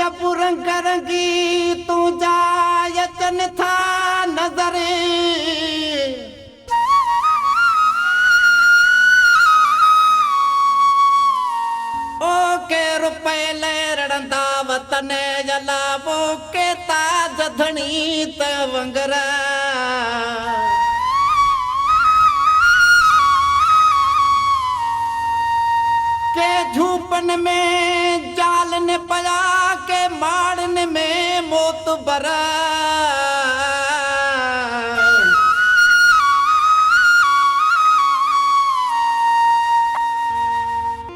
जब रंग रंगी तू जायचन था नजरे ओ के रुपए ले रड़ंदा वतन जला वो के ताज धनी त वंगरा के झूपन में जाल ने पया के मारने में मोत बरा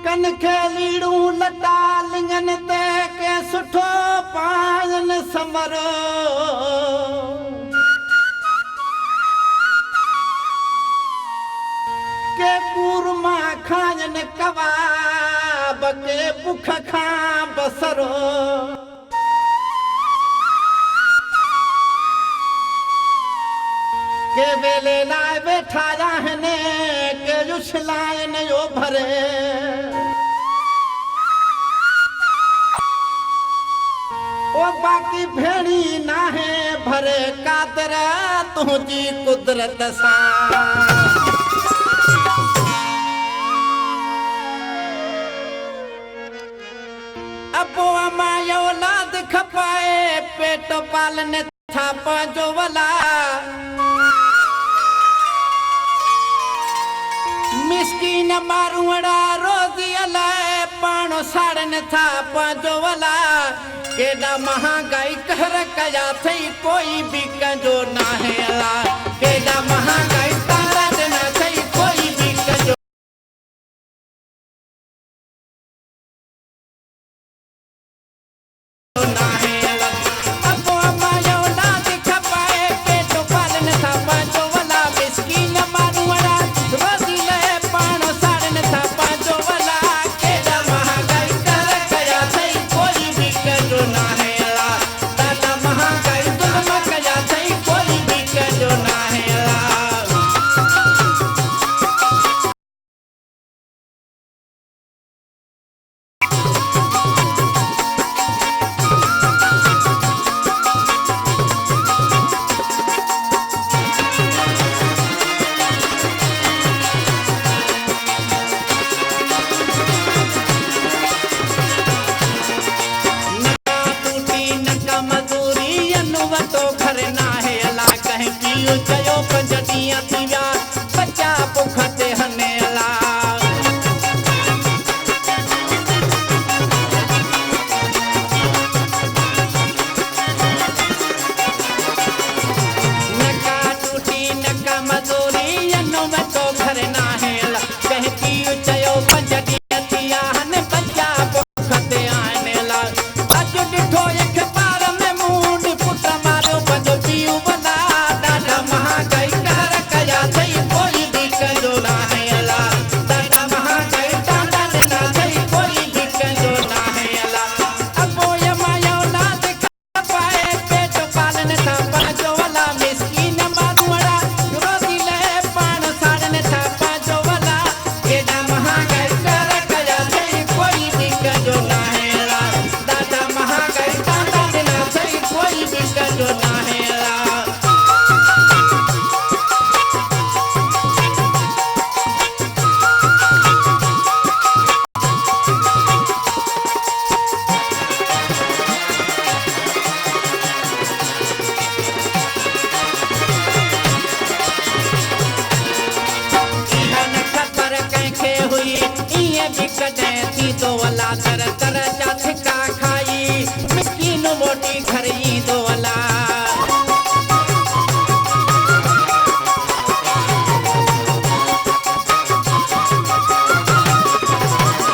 कन खेलीड़ू लटा लिंगन ते के सुठो पायन समरो के कूरमा खायन कबाब के भूख खा बसरो के वेले लाए बैठा रहने के उछलाए न यो भरे ओ बाकी भेड़ी ना है भरे कातर तुझी कुदरत सा अबो अमायो औलाद खपाए पेट पालने था जो वाला मिस्कीन मारुड़ा रोजी अलाए पानो साड़न था जो वाला केडा महंगाई कहर कया थई कोई भी कंजो ना है अला केडा महंगाई तारा देना थई कोई भी कंजो ना है अला अबो अमायो औलाद खपाए पेट पालन था जो वाला मिस्कीन मारुड़ा रोजी ले पानो साड़न था जो वाला केडा महंगाई कहर कया थई कोई भी कंजो ना है अला दादा महंगाई दुल्मा कया थई कोई भी कंजो ना है अला टूटी नका मजूरी अनुवतो घर ना है अला कहीं पियो चयो पंजटियां थीवा बच्चा पुखते हने अला नका टूटी नका मजूरी अनुवतो घर ना है अला कहीं पियो चयो पंजटियां थीवा हने बच्चा पुखते आने अला अजो डिठो एक बार में मूड पुट मारो बजो पीऊ बना दादा महंगाई कहर कया थई कोई भी कंजो ना है अला दादा महंगाई दादा देना थई कोई भी कंजो ना है अला अबो ये माया औलाद खपाए पेट पालन था जो वाला मिस्कीन मारुड़ा रोजी ले पान साड़न था जो वाला केडा महंगाई कहर कया थई कोई भी कंजो ना है अला दादा महंगाई दादा देना थई कोई भी कंजो ना है अला इहा न खबर कंखे हुई इहे भी कॾहिं थींदो अला तर तर जा थिका खाई मिस्कीन मोटी घर ईंदो अला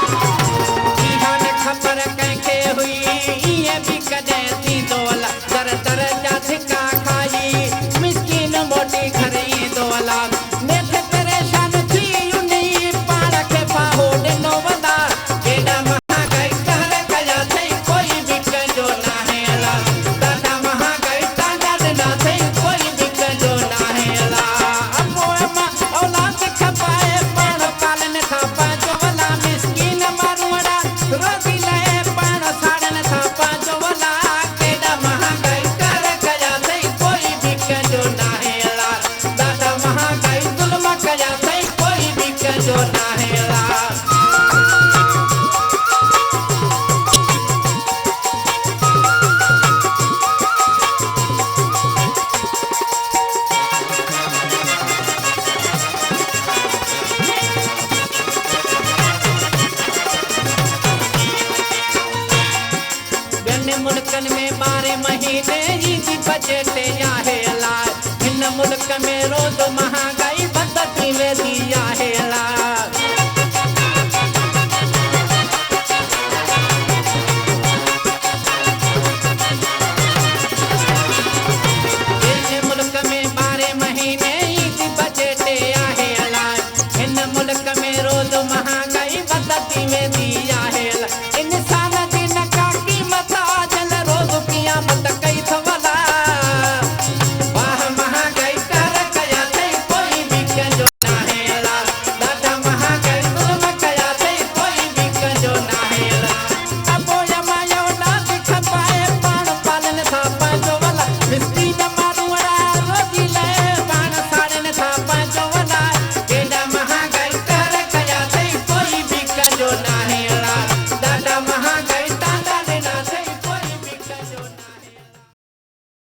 इहा न खबर कंखे हुई इहे भी कॾहिं थींदो अला तर तर जा थिका खाई मिस्कीन मोटी घर ईंदो अला नेठ परेशान थी उनी पाण खे फाहो ॾिनो वला केॾा महंगाई कहर आहेला मुल्कन में 12 महीने ईदी बजट आहेला इन मुल्क में रोज महंगाई बदती वेंदी आहेला